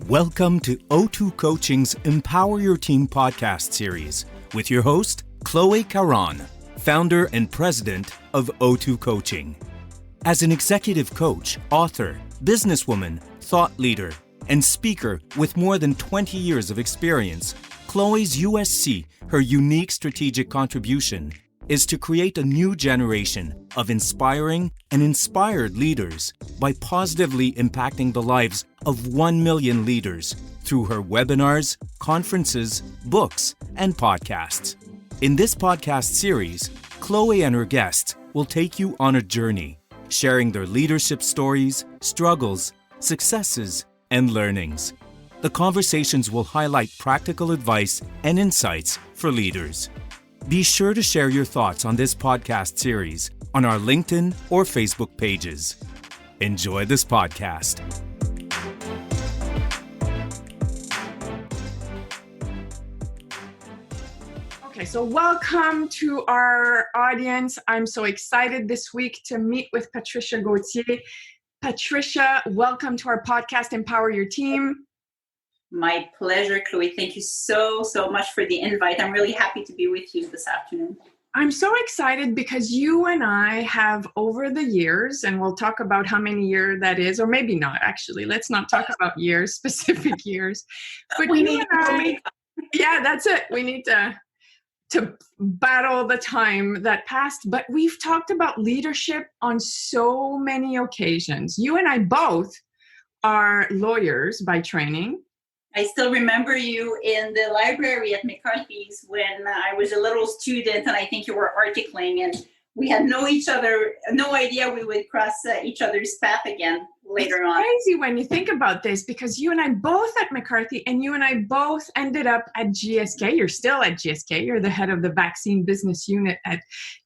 Welcome to O2 Coaching's Empower Your Team podcast series with your host, Chloe Caron, founder and president of O2 Coaching. As an executive coach, author, businesswoman, thought leader, and speaker with more than 20 years of experience, Chloe's USC, her unique strategic contribution, is to create a new generation of inspiring and inspired leaders by positively impacting the lives of 1 million leaders through her webinars, conferences, books, and podcasts. In this podcast series, Chloe and her guests will take you on a journey, sharing their leadership stories, struggles, successes, and learnings. The conversations will highlight practical advice and insights for leaders. Be sure to share your thoughts on this podcast series on our LinkedIn or Facebook pages. Enjoy this podcast. Okay, so welcome to our audience. I'm so excited this week to meet with Patricia Gauthier. Patricia, welcome to our podcast, Empower Your Team. My pleasure, Chloe. Thank you so much for the invite. I'm really happy to be with you this afternoon. I'm so excited because you and I have, over the years, and we'll talk about how many years that is, or maybe not, actually. Let's not talk about years, specific years. But yeah, that's it. We need to battle the time that passed. But we've talked about leadership on so many occasions. You and I both are lawyers by training. I still remember you in the library at McCarthy's when I was a little student, and I think you were articling, and we had no idea we would cross each other's path again later on. It's crazy when you think about this, because you and I both at McCarthy, and you and I both ended up at GSK. You're still at GSK. You're the head of the vaccine business unit at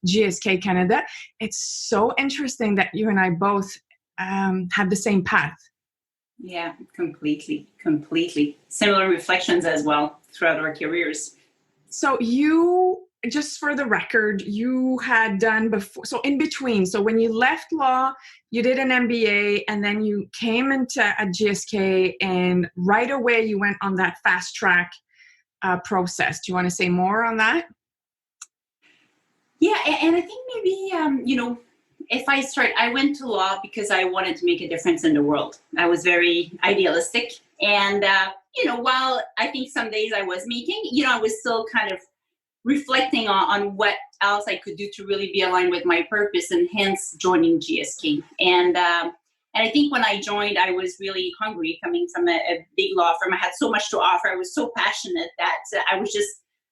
GSK Canada. It's so interesting that you and I both have the same path. Yeah, completely. Similar reflections as well throughout our careers. So you, just for the record, you had done before, so in between, so when you left law, you did an MBA, and then you came into at GSK, and right away you went on that fast track process. Do you want to say more on that? Yeah, and I think maybe, if I went to law because I wanted to make a difference in the world. I was very idealistic. And, while I think some days I was making, I was still kind of reflecting on what else I could do to really be aligned with my purpose, and hence joining GSK. And I think when I joined, I was really hungry, coming from a big law firm. I had so much to offer. I was so passionate that I was just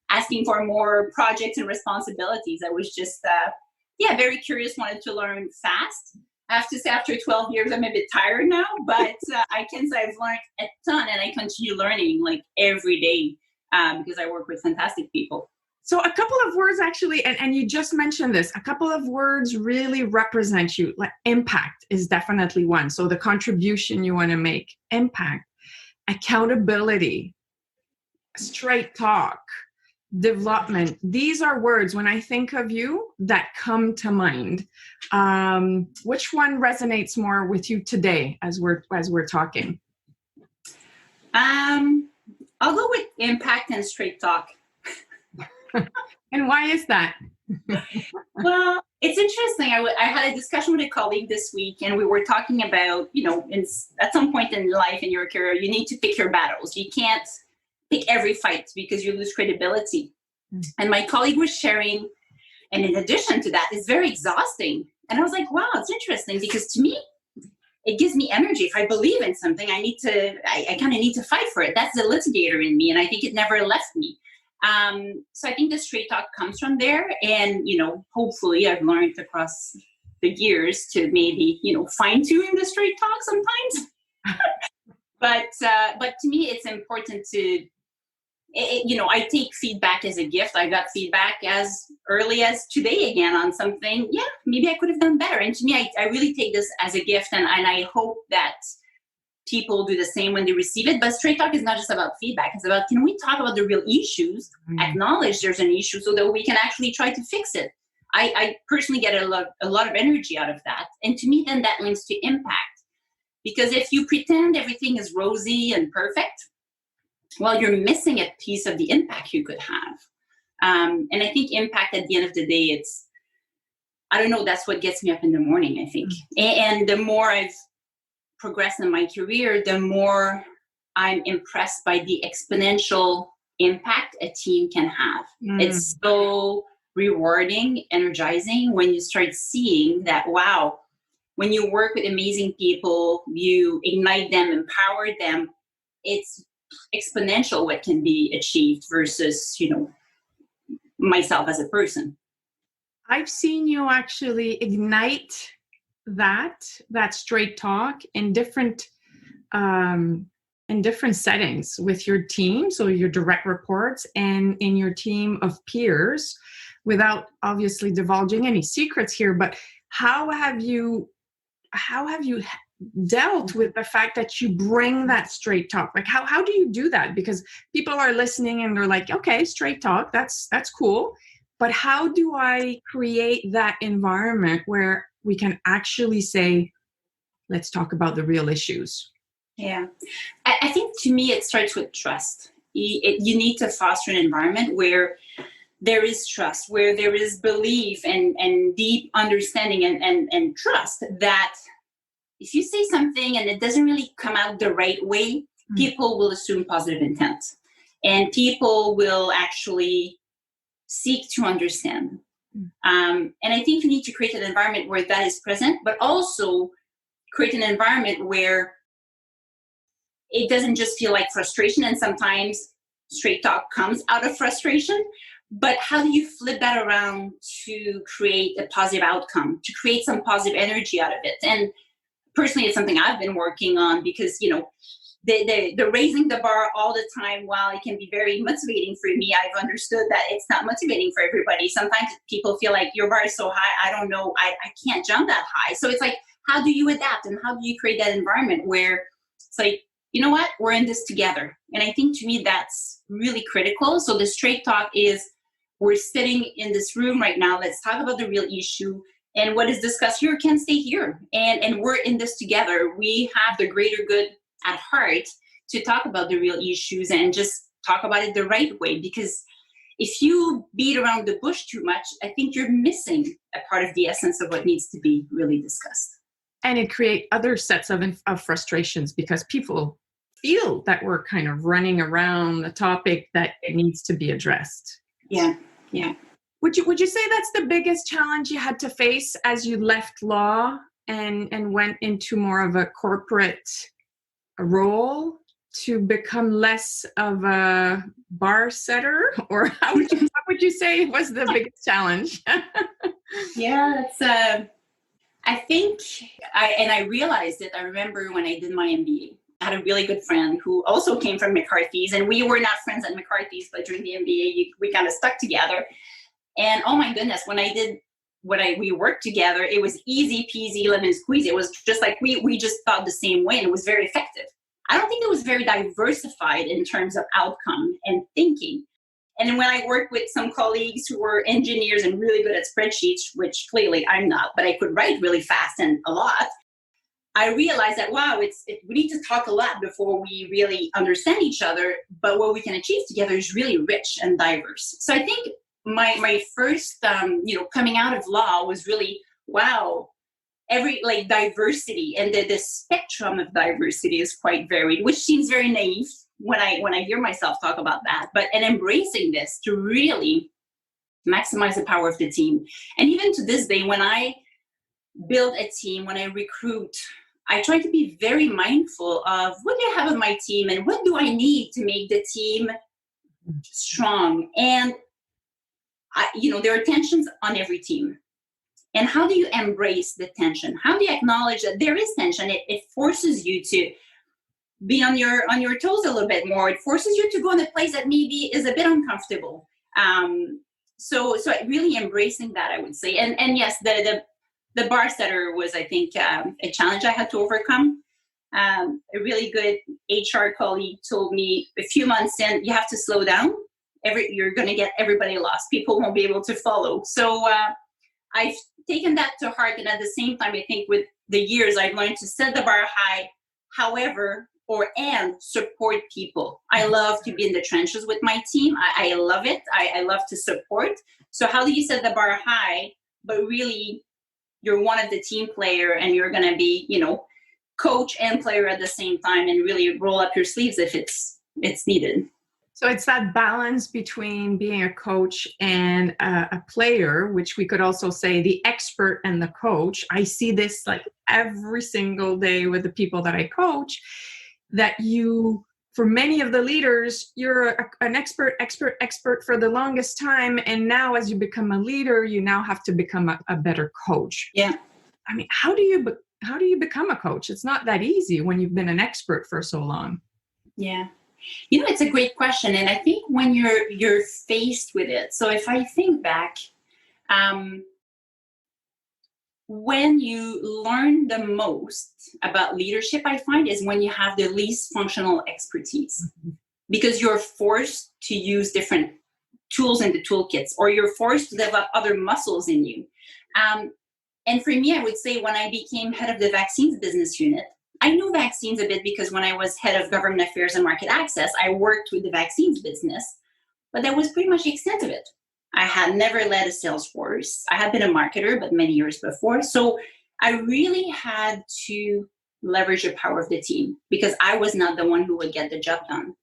asking for more projects and responsibilities. I was just... very curious, wanted to learn fast. I have to say, after 12 years, I'm a bit tired now, but I can say I've learned a ton, and I continue learning like every day because I work with fantastic people. So a couple of words actually, and you just mentioned this, a couple of words really represent you. Like impact is definitely one. So the contribution you want to make, impact, accountability, straight talk, development. These are words, when I think of you, that come to mind. Which one resonates more with you today as we're talking? I'll go with impact and straight talk. And why is that? Well, it's interesting. I had a discussion with a colleague this week, and we were talking about, at some point in life in your career, you need to pick your battles. You can't pick every fight because you lose credibility. And my colleague was sharing, and in addition to that, it's very exhausting. And I was like, wow, it's interesting, because to me, it gives me energy. If I believe in something, I kind of need to fight for it. That's the litigator in me, and I think it never left me. So I think the straight talk comes from there, and hopefully I've learned across the years to maybe fine tune the straight talk sometimes. But to me, it's important to. I take feedback as a gift. I got feedback as early as today again on something. Yeah, maybe I could have done better. And to me, I really take this as a gift, and I hope that people do the same when they receive it. But straight talk is not just about feedback. It's about, can we talk about the real issues, acknowledge there's an issue so that we can actually try to fix it. I personally get a lot of energy out of that. And to me, then that links to impact. Because if you pretend everything is rosy and perfect, well, you're missing a piece of the impact you could have. And I think impact at the end of the day, I don't know, that's what gets me up in the morning, I think. And the more I've progressed in my career, the more I'm impressed by the exponential impact a team can have. It's so rewarding, energizing when you start seeing that, wow, when you work with amazing people, you ignite them, empower them, it's exponential what can be achieved versus, myself as a person. I've seen you actually ignite that straight talk in different settings with your team, so your direct reports and in your team of peers, without obviously divulging any secrets here. But how have you dealt with the fact that you bring that straight talk? Like how do you do that? Because people are listening and they're like, okay, straight talk, that's cool. But how do I create that environment where we can actually say, let's talk about the real issues? Yeah. I think to me, it starts with trust. You need to foster an environment where there is trust, where there is belief and deep understanding and trust that if you say something and it doesn't really come out the right way, people will assume positive intent. And people will actually seek to understand. And I think you need to create an environment where that is present, but also create an environment where it doesn't just feel like frustration. And sometimes straight talk comes out of frustration. But how do you flip that around to create a positive outcome, to create some positive energy out of it? And personally, it's something I've been working on because, they're raising the bar all the time. While it can be very motivating for me, I've understood that it's not motivating for everybody. Sometimes people feel like your bar is so high, I don't know, I can't jump that high. So it's like, how do you adapt and how do you create that environment where it's like, you know what, we're in this together? And I think to me, that's really critical. So the straight talk is, we're sitting in this room right now. Let's talk about the real issue. And what is discussed here can stay here. And we're in this together. We have the greater good at heart to talk about the real issues and just talk about it the right way. Because if you beat around the bush too much, I think you're missing a part of the essence of what needs to be really discussed. And it creates other sets of frustrations because people feel that we're kind of running around the topic that it needs to be addressed. Yeah. Would you say that's the biggest challenge you had to face as you left law and went into more of a corporate role to become less of a bar setter? Or how would you say was the biggest challenge? Yeah, that's I think I realized it. I remember when I did my MBA, I had a really good friend who also came from McCarthy's, and we were not friends at McCarthy's, but during the MBA, we kind of stuck together. And oh my goodness, when we worked together, it was easy peasy lemon squeezy. It was just like we just thought the same way, and it was very effective. I don't think it was very diversified in terms of outcome and thinking. And when I worked with some colleagues who were engineers and really good at spreadsheets, which clearly I'm not, but I could write really fast and a lot, I realized that, wow, we need to talk a lot before we really understand each other, but what we can achieve together is really rich and diverse. So I think my first, coming out of law was really, wow, diversity, and the spectrum of diversity is quite varied, which seems very naive when I hear myself talk about that, and embracing this to really maximize the power of the team. And even to this day, when I build a team, when I recruit, I try to be very mindful of what do I have on my team and what do I need to make the team strong. And there are tensions on every team. And how do you embrace the tension? How do you acknowledge that there is tension? It forces you to be on your toes a little bit more. It forces you to go in a place that maybe is a bit uncomfortable. So really embracing that, I would say. And yes, the bar setter was, I think, a challenge I had to overcome. A really good HR colleague told me a few months in, you have to slow down. You're going to get everybody lost. People won't be able to follow. So I've taken that to heart. And at the same time, I think with the years, I've learned to set the bar high, however, and support people. I love to be in the trenches with my team. I love it. I love to support. So how do you set the bar high, but really you're one of the team player and you're going to be, coach and player at the same time and really roll up your sleeves if it's needed. So it's that balance between being a coach and a player, which we could also say the expert and the coach. I see this like every single day with the people that I coach, that for many of the leaders, you're an expert for the longest time. And now as you become a leader, you now have to become a better coach. Yeah. I mean, how do you become a coach? It's not that easy when you've been an expert for so long. Yeah. It's a great question. And I think when you're faced with it, so if I think back, when you learn the most about leadership, I find is when you have the least functional expertise, because you're forced to use different tools in the toolkits, or you're forced to develop other muscles in you. And for me, I would say when I became head of the vaccines business unit, I knew vaccines a bit because when I was head of government affairs and market access, I worked with the vaccines business, but that was pretty much the extent of it. I had never led a sales force. I had been a marketer, but many years before. So I really had to leverage the power of the team because I was not the one who would get the job done.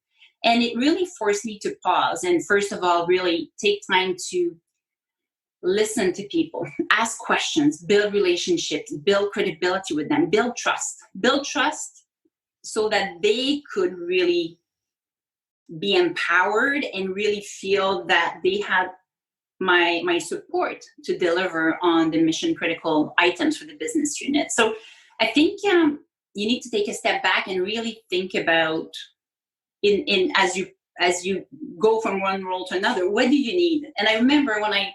And it really forced me to pause and first of all, really take time to listen to people, ask questions, build relationships, build credibility with them, build trust so that they could really be empowered and really feel that they had my support to deliver on the mission critical items for the business unit. So I think you need to take a step back and really think about in as you go from one role to another, what do you need? And I remember when I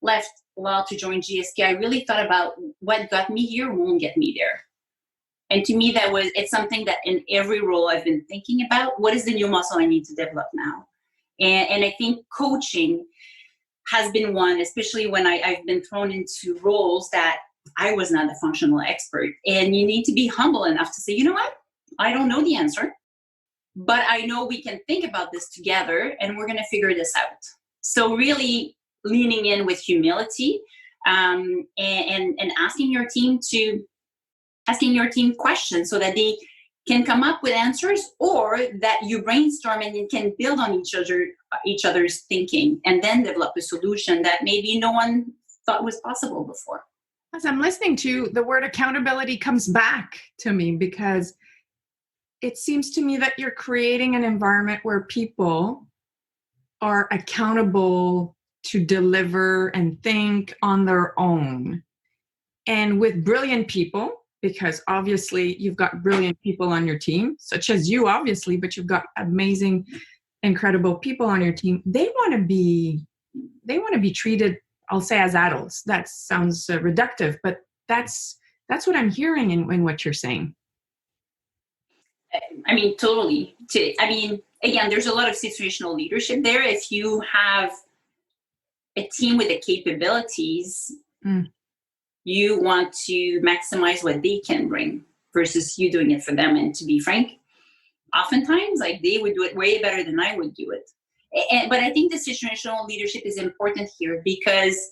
left law to join GSK, I really thought about what got me here won't get me there. And to me, it's something that in every role I've been thinking about, what is the new muscle I need to develop now? And I think coaching has been one, especially when I've been thrown into roles that I was not a functional expert. And you need to be humble enough to say, you know what? I don't know the answer, but I know we can think about this together and we're going to figure this out. So really leaning in with humility and asking your team questions so that they can come up with answers, or that you brainstorm and you can build on each other's thinking and then develop a solution that maybe no one thought was possible before. As I'm listening to, the word accountability comes back to me because it seems to me that you're creating an environment where people are accountable to deliver and think on their own. And with brilliant people, because obviously you've got brilliant people on your team, such as you, obviously, but you've got amazing, incredible people on your team. They want to be treated, I'll say, as adults. That sounds reductive, but that's what I'm hearing in what you're saying. I mean, totally. Again, there's a lot of situational leadership there. If you have a team with the capabilities, you want to maximize what they can bring versus you doing it for them. And to be frank, oftentimes, they would do it way better than I would do it. But I think the situational leadership is important here because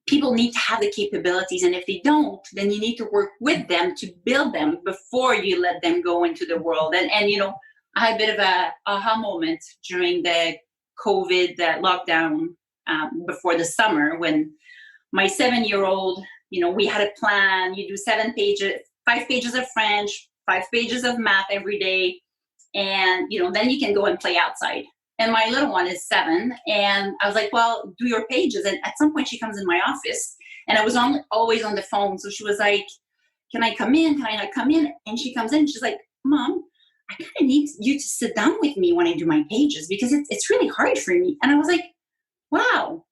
people need to have the capabilities. And if they don't, then you need to work with them to build them before you let them go into the world. And I had a bit of a aha moment during the COVID lockdown before the summer when my 7-year-old, we had a plan. You do 5 pages of French, 5 pages of math every day. And, then you can go and play outside. And my little one is 7. And I was like, well, do your pages. And at some point she comes in my office and I was always on the phone. So she was like, can I come in? Can I not come in? And she comes in and she's like, Mom, I kind of need you to sit down with me when I do my pages because it's really hard for me. And I was like, wow,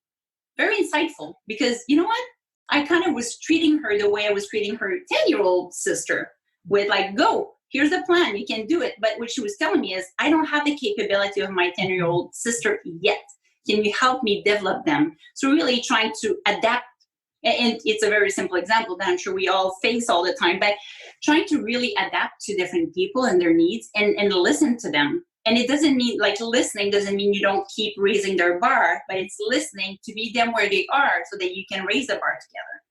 very insightful, because you know what? I kind of was treating her the way I was treating her 10-year-old sister with go, here's the plan, you can do it. But what she was telling me is, I don't have the capability of my 10-year-old sister yet. Can you help me develop them? So really trying to adapt And it's a very simple example that I'm sure we all face all the time, but trying to really adapt to different people and their needs and listen to them. And it doesn't mean, like, listening doesn't mean you don't keep raising their bar, but it's listening to meet them where they are so that you can raise the bar together.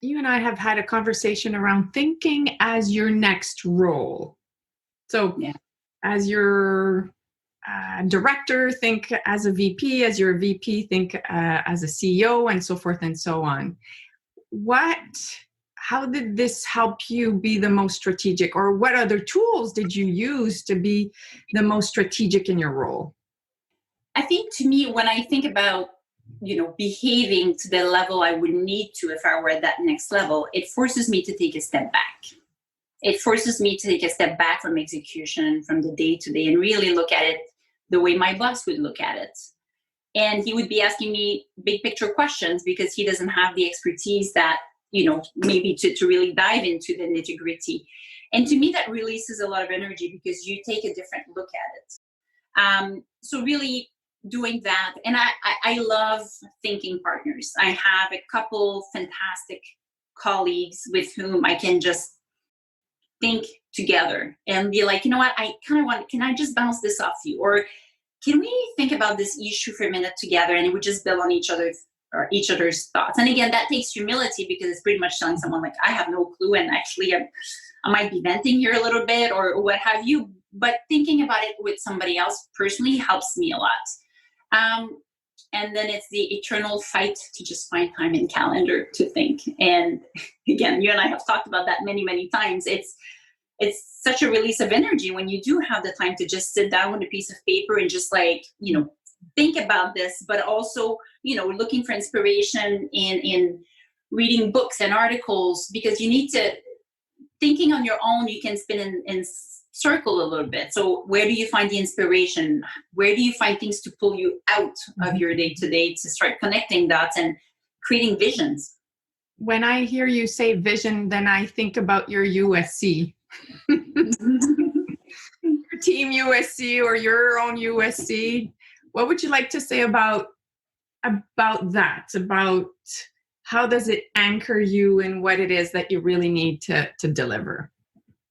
You and I have had a conversation around thinking as your next role. So as your director, think as a VP, as your VP, think as a CEO, and so forth and so on. How did this help you be the most strategic, or what other tools did you use to be the most strategic in your role? I think, to me, when I think about, behaving to the level I would need to if I were at that next level, it forces me to take a step back. It forces me to take a step back from execution, from the day to day, and really look at it the way my boss would look at it. And he would be asking me big picture questions because he doesn't have the expertise that, maybe to really dive into the nitty gritty. And to me, that releases a lot of energy because you take a different look at it. So really doing that. And I love thinking partners. I have a couple fantastic colleagues with whom I can just think together and be like, you know what, I kind of can I just bounce this off you? Or can we think about this issue for a minute together? And it would just build on each other's thoughts. And again, that takes humility because it's pretty much telling someone like, I have no clue. And actually I might be venting here a little bit or what have you, but thinking about it with somebody else personally helps me a lot. And then it's the eternal fight to just find time in calendar to think. And again, you and I have talked about that many, many times. It's such a release of energy when you do have the time to just sit down with a piece of paper and just think about this, but also, looking for inspiration in reading books and articles, because you need to, thinking on your own, you can spin in circle a little bit. So where do you find the inspiration? Where do you find things to pull you out of your day-to-day to start connecting dots and creating visions? When I hear you say vision, then I think about your USC. Your team USC or your own USC. What would you like to say about that? About how does it anchor you in what it is that you really need to deliver?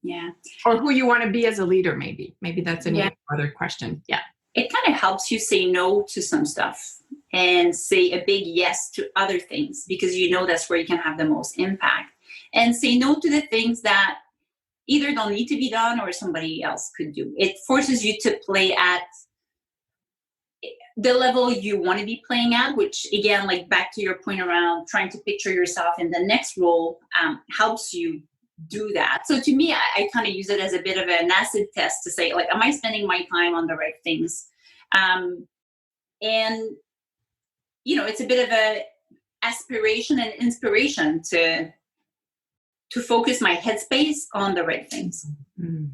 Yeah. Or who you want to be as a leader, maybe. Maybe that's another question. Yeah. It kind of helps you say no to some stuff and say a big yes to other things, because that's where you can have the most impact. And say no to the things that either don't need to be done or somebody else could do. It forces you to play at the level you want to be playing at, which again, like back to your point around trying to picture yourself in the next role, helps you do that. So to me, I kind of use it as a bit of an acid test to say, like, am I spending my time on the right things? And it's a bit of a aspiration and inspiration to focus my headspace on the right things. Mm-hmm.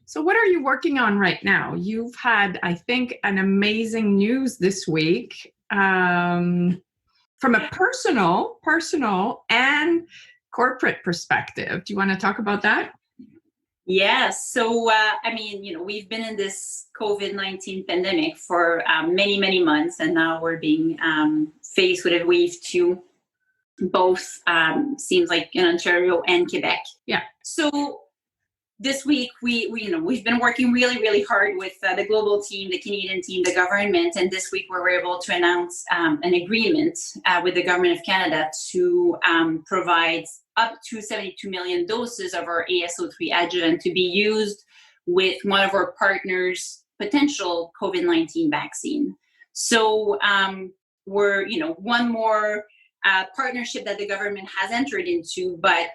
So what are you working on right now? You've had, I think, an amazing news this week from a personal and corporate perspective. Do you want to talk about that? Yes. So, we've been in this COVID-19 pandemic for many, many months, and now we're being faced with a wave 2, both seems like in Ontario and Quebec. Yeah. So this week, we've been working really, really hard with the global team, the Canadian team, the government, and this week we were able to announce an agreement with the government of Canada to provide up to 72 million doses of our ASO3 adjuvant to be used with one of our partners' potential COVID-19 vaccine. So we're, one more partnership that the government has entered into, but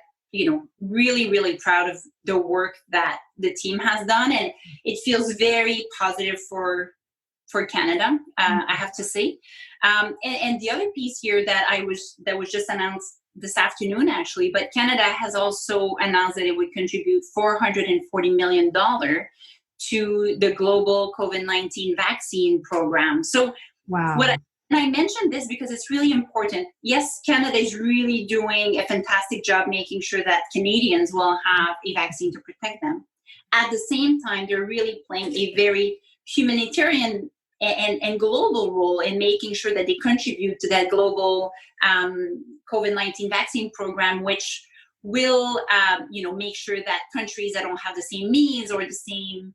really, really proud of the work that the team has done. And it feels very positive for Canada, I have to say. And the other piece here that was just announced this afternoon, actually, but Canada has also announced that it would contribute $440 million to the global COVID-19 vaccine program. So wow. And I mentioned this because it's really important. Yes, Canada is really doing a fantastic job making sure that Canadians will have a vaccine to protect them. At the same time, they're really playing a very humanitarian and global role in making sure that they contribute to that global COVID-19 vaccine program, which will, make sure that countries that don't have the same means or the same,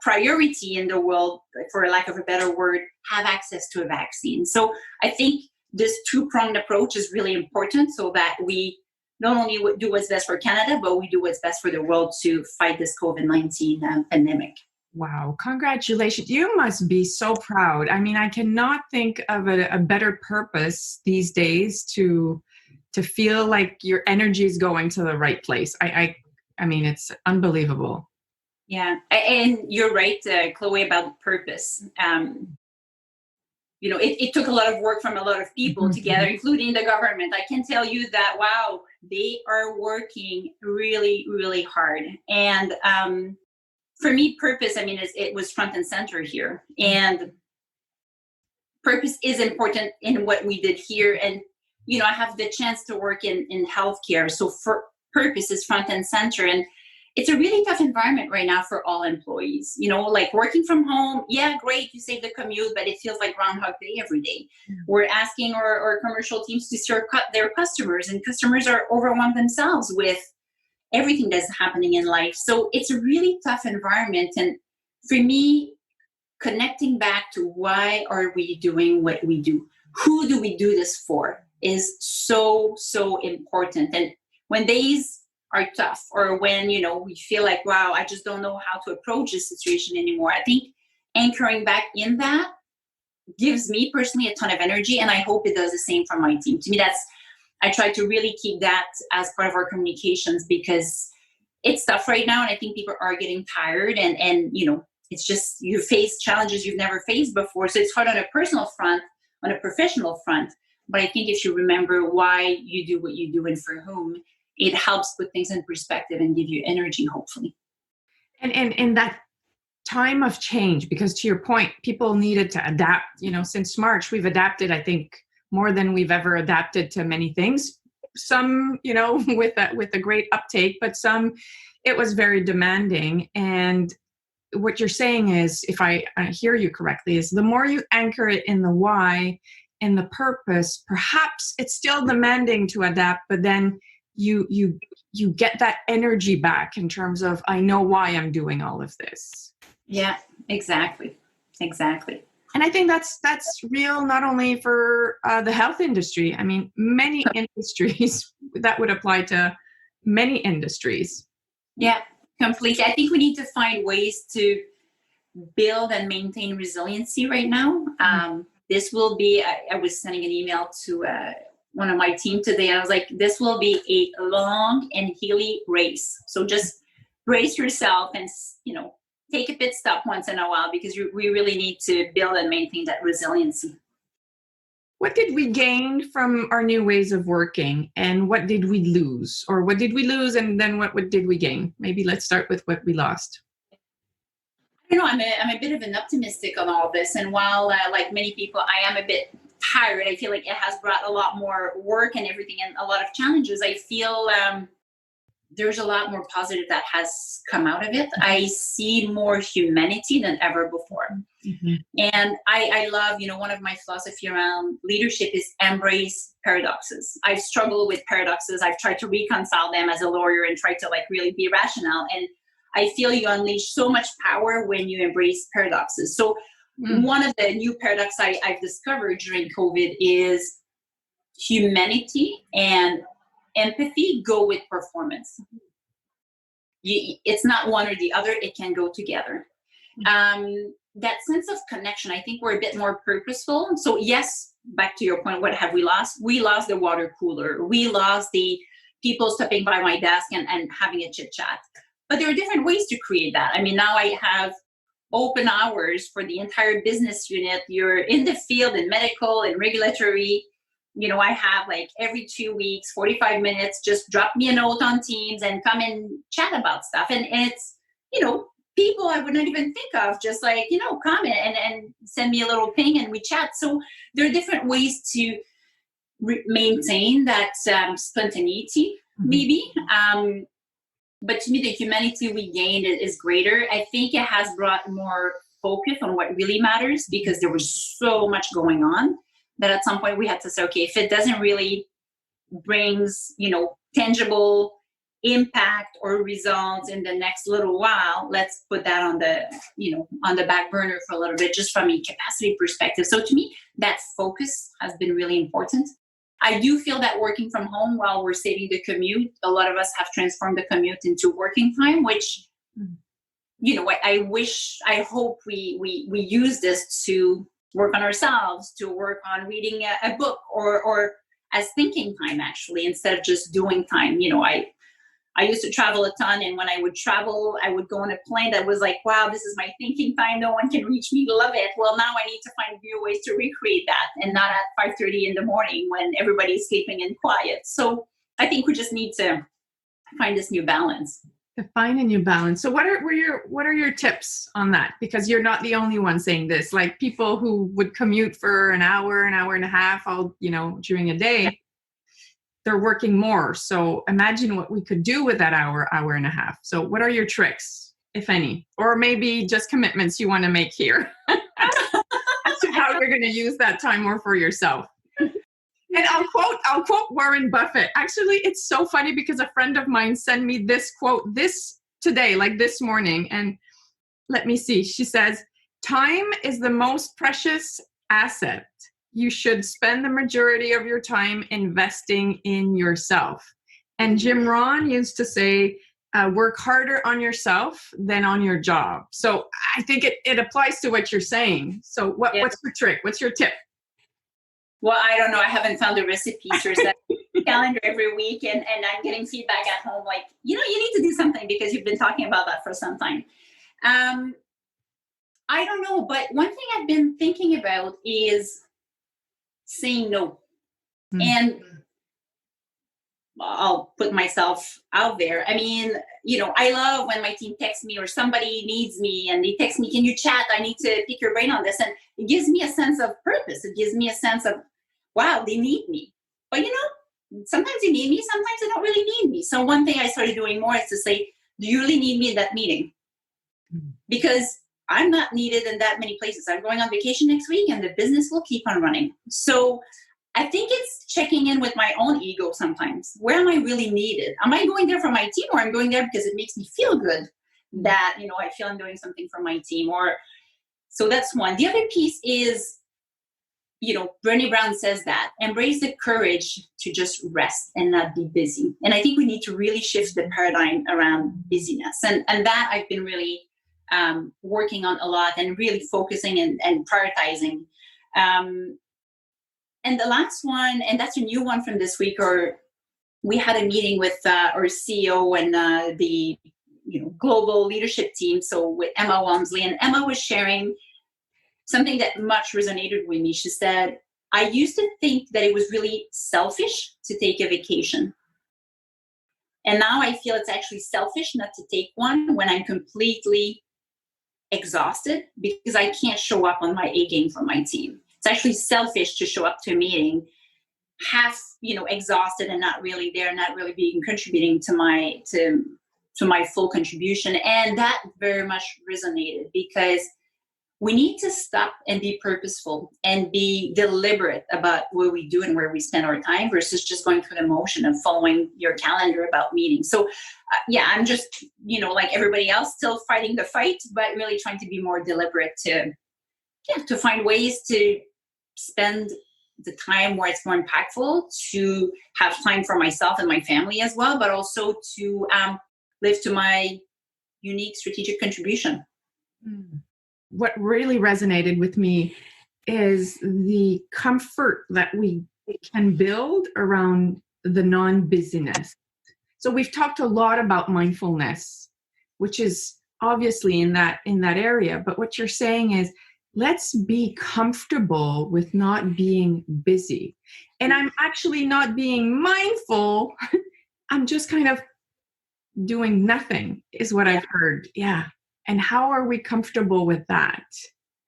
priority in the world, for lack of a better word, have access to a vaccine. So I think this two-pronged approach is really important so that we not only do what's best for Canada, but we do what's best for the world to fight this COVID-19 pandemic. Wow, congratulations. You must be so proud. I mean, I cannot think of a better purpose these days to feel like your energy is going to the right place. I mean, it's unbelievable. Yeah, and you're right, Chloe, about purpose. It took a lot of work from a lot of people together, including the government. I can tell you that, wow, they are working really, really hard. And for me, purpose, it was front and center here. And purpose is important in what we did here. And, I have the chance to work in healthcare. So for purpose is front and center. And it's a really tough environment right now for all employees, like working from home. Yeah, great. You save the commute, but it feels like Groundhog Day every day. We're asking our commercial teams to serve their customers, and customers are overwhelmed themselves with everything that's happening in life. So it's a really tough environment. And for me, connecting back to why are we doing what we do? Who do we do this for is so, so important. And when days are tough, or when, we feel like, wow, I just don't know how to approach this situation anymore, I think anchoring back in that gives me personally a ton of energy. And I hope it does the same for my team. To me, I try to really keep that as part of our communications, because it's tough right now. And I think people are getting tired and it's just, you face challenges you've never faced before. So it's hard on a personal front, on a professional front. But I think if you remember why you do what you do and for whom, it helps put things in perspective and give you energy, hopefully. And in that time of change, because to your point, people needed to adapt. Since March, we've adapted, I think, more than we've ever adapted to many things. Some, with a great uptake, but some, it was very demanding. And what you're saying is, if I hear you correctly, is the more you anchor it in the why, in the purpose, perhaps it's still demanding to adapt, but then you get that energy back in terms of, I know why I'm doing all of this. Yeah, exactly. And I think that's real not only for the health industry. I mean, many industries, that would apply to many industries. Yeah, completely. I think we need to find ways to build and maintain resiliency right now. This will be, I was sending an email to one of my team today, and I was like, this will be a long and hilly race. So just brace yourself and, take a pit stop once in a while, because we really need to build and maintain that resiliency. What did we gain from our new ways of working, and what did we lose? Or what did we lose, and then what did we gain? Maybe let's start with what we lost. I don't know, I'm a bit of an optimistic on all this. And while, like many people, I am a bit tired, I feel like it has brought a lot more work and everything and a lot of challenges. I feel there's a lot more positive that has come out of it. I see more humanity than ever before. Mm-hmm. And I love, one of my philosophy around leadership is embrace paradoxes. I've struggled with paradoxes. I've tried to reconcile them as a lawyer and try to really be rational. And I feel you unleash so much power when you embrace paradoxes. So one of the new paradoxes I've discovered during COVID is humanity and empathy go with performance. It's not one or the other. It can go together. That sense of connection, I think we're a bit more purposeful. So yes, back to your point, what have we lost? We lost the water cooler. We lost the people stopping by my desk and having a chit chat. But there are different ways to create that. I mean, now I have open hours for the entire business unit. You're in the field, in medical and regulatory. I have every 2 weeks, 45 minutes, just drop me a note on Teams and come and chat about stuff. And it's, people I would not even think of, just come and send me a little ping and we chat. So there are different ways to maintain that spontaneity, maybe. But to me, the humanity we gained is greater. I think it has brought more focus on what really matters, because there was so much going on that at some point we had to say, okay, if it doesn't really brings, tangible impact or results in the next little while, let's put that on the back burner for a little bit, just from a capacity perspective. So to me, that focus has been really important. I do feel that working from home, while we're saving the commute, a lot of us have transformed the commute into working time, which, I hope we use this to work on ourselves, to work on reading a book or as thinking time, actually, instead of just doing time. I used to travel a ton, and when I would travel, I would go on a plane that was like, wow, this is my thinking time. No one can reach me. Love it. Well, now I need to find new ways to recreate that, and not at 5:30 in the morning when everybody's sleeping and quiet. So I think we just need to find this new balance. To find a new balance. So what are your tips on that? Because you're not the only one saying this. Like, people who would commute for an hour and a half all, during a day, they're working more. So imagine what we could do with that hour and a half. So what are your tricks, if any? Or maybe just commitments you want to make here as to how you're going to use that time more for yourself. And I'll quote Warren Buffett. Actually, it's so funny because a friend of mine sent me this quote today, like this morning. And let me see. She says, "Time is the most precious asset. You should spend the majority of your time investing in yourself." And Jim Rohn used to say, work harder on yourself than on your job. So I think it applies to what you're saying. So what's your trick? What's your tip? Well, I don't know. I haven't found a recipe. There's that calendar every week, and I'm getting feedback at home like, you need to do something because you've been talking about that for some time. I don't know, but one thing I've been thinking about is saying no. Mm-hmm. And I'll put myself out there. I mean, I love when my team texts me or somebody needs me and they text me, "Can you chat? I need to pick your brain on this." And it gives me a sense of purpose. It gives me a sense of, wow, they need me. But sometimes they need me, sometimes they don't really need me. So one thing I started doing more is to say, do you really need me in that meeting? Because I'm not needed in that many places. I'm going on vacation next week and the business will keep on running. So I think it's checking in with my own ego sometimes. Where am I really needed? Am I going there for my team, or I'm going there because it makes me feel good that, I feel I'm doing something for my team? So that's one. The other piece is, Brené Brown says that embrace the courage to just rest and not be busy. And I think we need to really shift the paradigm around busyness. And that I've been really working on a lot and really focusing and prioritizing. And the last one, and that's a new one from this week, we had a meeting with our CEO and the global leadership team. So with Emma Walmsley, and Emma was sharing something that much resonated with me. She said, "I used to think that it was really selfish to take a vacation. And now I feel it's actually selfish not to take one when I'm completely exhausted because I can't show up on my A game for my team. It's actually selfish to show up to a meeting half, exhausted and not really there, not really being contributing to my full contribution." And that very much resonated, because we need to stop and be purposeful and be deliberate about what we do and where we spend our time versus just going through the motion of following your calendar about meetings. So I'm just, like everybody else, still fighting the fight, but really trying to be more deliberate to find ways to spend the time where it's more impactful, to have time for myself and my family as well, but also to live to my unique strategic contribution. What really resonated with me is the comfort that we can build around the non-busyness. So we've talked a lot about mindfulness, which is obviously in that area. But what you're saying is, let's be comfortable with not being busy. And I'm actually not being mindful. I'm just kind of doing nothing, is what I've heard. Yeah. And how are we comfortable with that?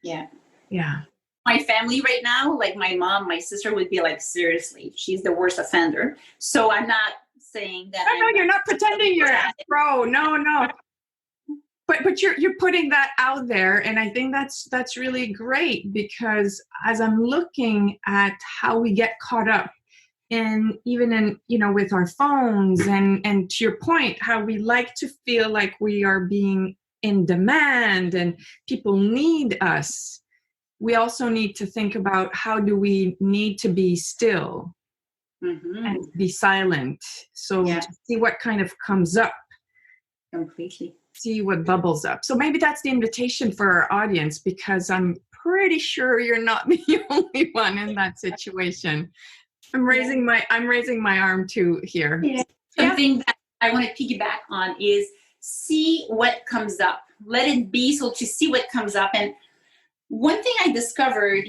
Yeah. Yeah. My family right now, like my mom, my sister would be like, seriously, she's the worst offender. So I'm not saying that. No, you're not pretending you're a pro. No. But you're putting that out there, and I think that's really great, because as I'm looking at how we get caught up in, even in, with our phones, and to your point, how we like to feel like we are being in demand and people need us. We also need to think about, how do we need to be still and be silent, so to see what kind of comes up. Completely. See what bubbles up. So maybe that's the invitation for our audience, because I'm pretty sure you're not the only one in that situation. I'm raising my arm too here. Yeah. Something that I want to piggyback on is see what comes up. Let it be, so to see what comes up. And one thing I discovered,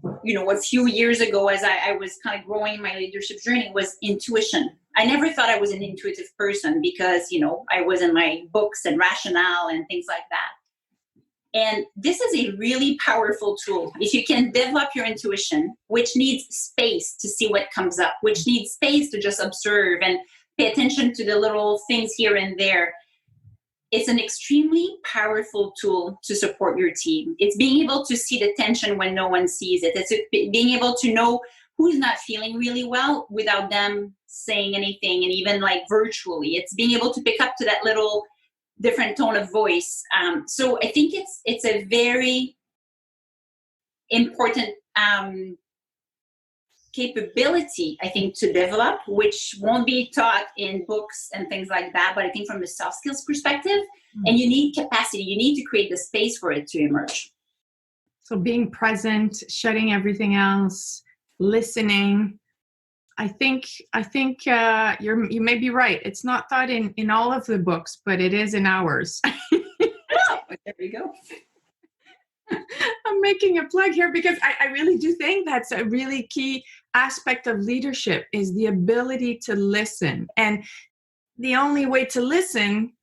a few years ago, as I was kind of growing my leadership journey, was intuition. I never thought I was an intuitive person because, I was in my books and rationale and things like that. And this is a really powerful tool. If you can develop your intuition, which needs space to see what comes up, which needs space to just observe and pay attention to the little things here and there, it's an extremely powerful tool to support your team. It's being able to see the tension when no one sees it. It's being able to know who's not feeling really well without them saying anything, and even like virtually. It's being able to pick up to that little different tone of voice. So I think it's a very important capability, I think, to develop, which won't be taught in books and things like that, but I think from a soft skills perspective, and you need capacity, you need to create the space for it to emerge. So being present, shutting everything else, listening. I think you may be right. It's not taught in all of the books, but it is in ours. There we go. I'm making a plug here, because I really do think that's a really key aspect of leadership, is the ability to listen. And the only way to listen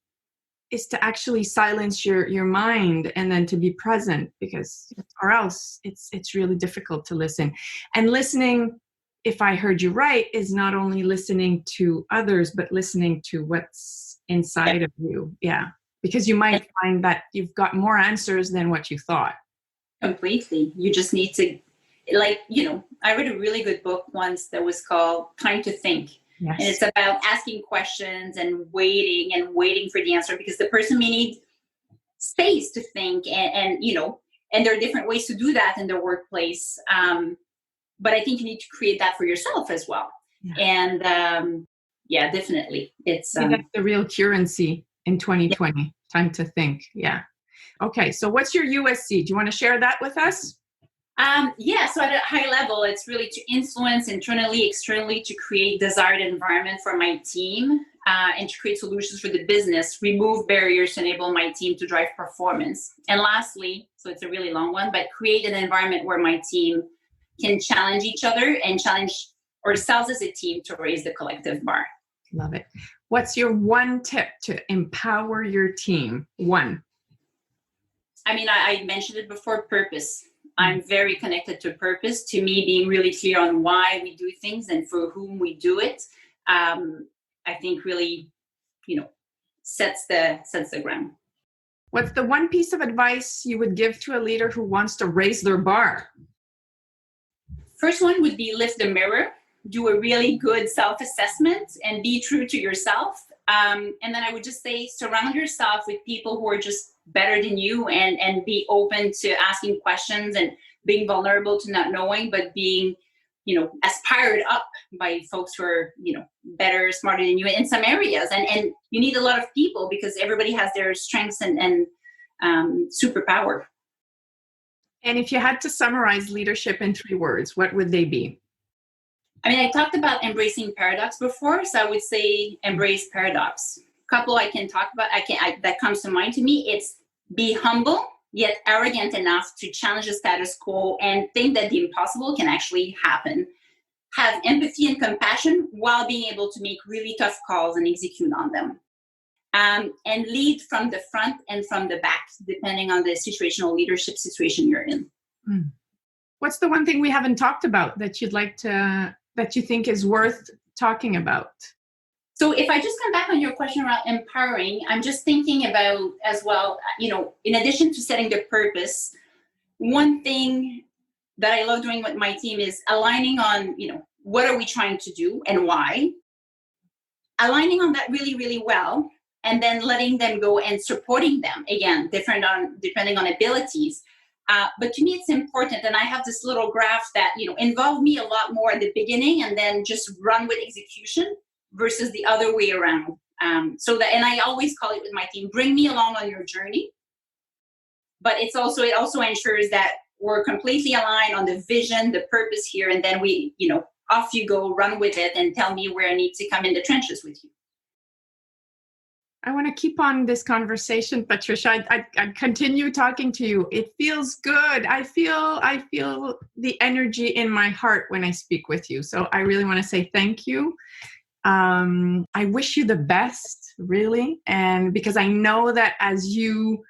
is to actually silence your mind, and then to be present, because or else it's really difficult to listen. And listening, if I heard you right, is not only listening to others, but listening to what's inside of you. Yeah. Because you might find that you've got more answers than what you thought. Completely. You just need to, I read a really good book once that was called Time to Think. Yes. And it's about asking questions and waiting for the answer, because the person may need space to think, and there are different ways to do that in the workplace. But I think you need to create that for yourself as well. Yeah. And definitely. It's that's the real currency in 2020. Yeah. Time to think. Yeah. Okay. So what's your USC? Do you want to share that with us? So at a high level, it's really to influence internally, externally, to create desired environment for my team, and to create solutions for the business, remove barriers to enable my team to drive performance. And lastly, so it's a really long one, but create an environment where my team can challenge each other and challenge ourselves as a team to raise the collective bar. Love it. What's your one tip to empower your team? One. I mentioned it before, purpose. I'm very connected to purpose. To me, being really clear on why we do things and for whom we do it, I think really, sets the ground. What's the one piece of advice you would give to a leader who wants to raise their bar? First one would be lift the mirror, do a really good self-assessment, and be true to yourself. And then I would just say, surround yourself with people who are just better than you, and be open to asking questions and being vulnerable to not knowing, but being, aspired up by folks who are, better, smarter than you in some areas. And you need a lot of people, because everybody has their strengths and superpower. And if you had to summarize leadership in 3 words, what would they be? I talked about embracing paradox before, so I would say embrace paradox. Couple I can talk about, that comes to mind to me, it's be humble, yet arrogant enough to challenge the status quo and think that the impossible can actually happen. Have empathy and compassion while being able to make really tough calls and execute on them. And lead from the front and from the back, depending on the situational leadership situation you're in. What's the one thing we haven't talked about that you'd like to, that you think is worth talking about? So if I just come back on your question around empowering, I'm just thinking about as well, in addition to setting the purpose, one thing that I love doing with my team is aligning on, what are we trying to do and why? Aligning on that really, really well, and then letting them go and supporting them, again, depending on abilities. But to me, it's important, and I have this little graph that, involved me a lot more at the beginning and then just run with execution versus the other way around. And I always call it with my team, bring me along on your journey. But it also ensures that we're completely aligned on the vision, the purpose here, and then we, off you go, run with it, and tell me where I need to come in the trenches with you. I want to keep on this conversation, Patricia. I continue talking to you. It feels good. I feel the energy in my heart when I speak with you. So I really want to say thank you. I wish you the best, really, and because I know that as you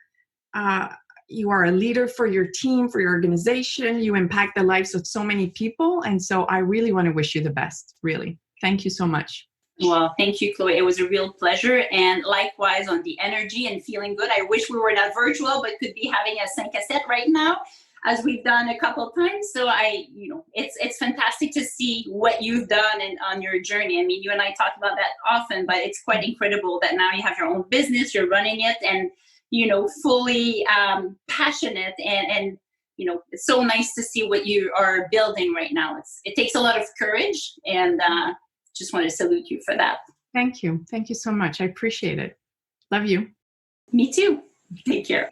are a leader for your team, for your organization, you impact the lives of so many people, and so I really want to wish you the best. Really, thank you so much. Well, thank you, Chloe. It was a real pleasure, and likewise on the energy and feeling good. I wish we were not virtual, but could be having a 5 à 7 right now, as we've done a couple of times. So it's fantastic to see what you've done on your journey. I mean, you and I talk about that often, but it's quite incredible that now you have your own business, you're running it, and fully passionate, and it's so nice to see what you are building right now. It takes a lot of courage, and just want to salute you for that. Thank you. Thank you so much. I appreciate it. Love you. Me too. Take care.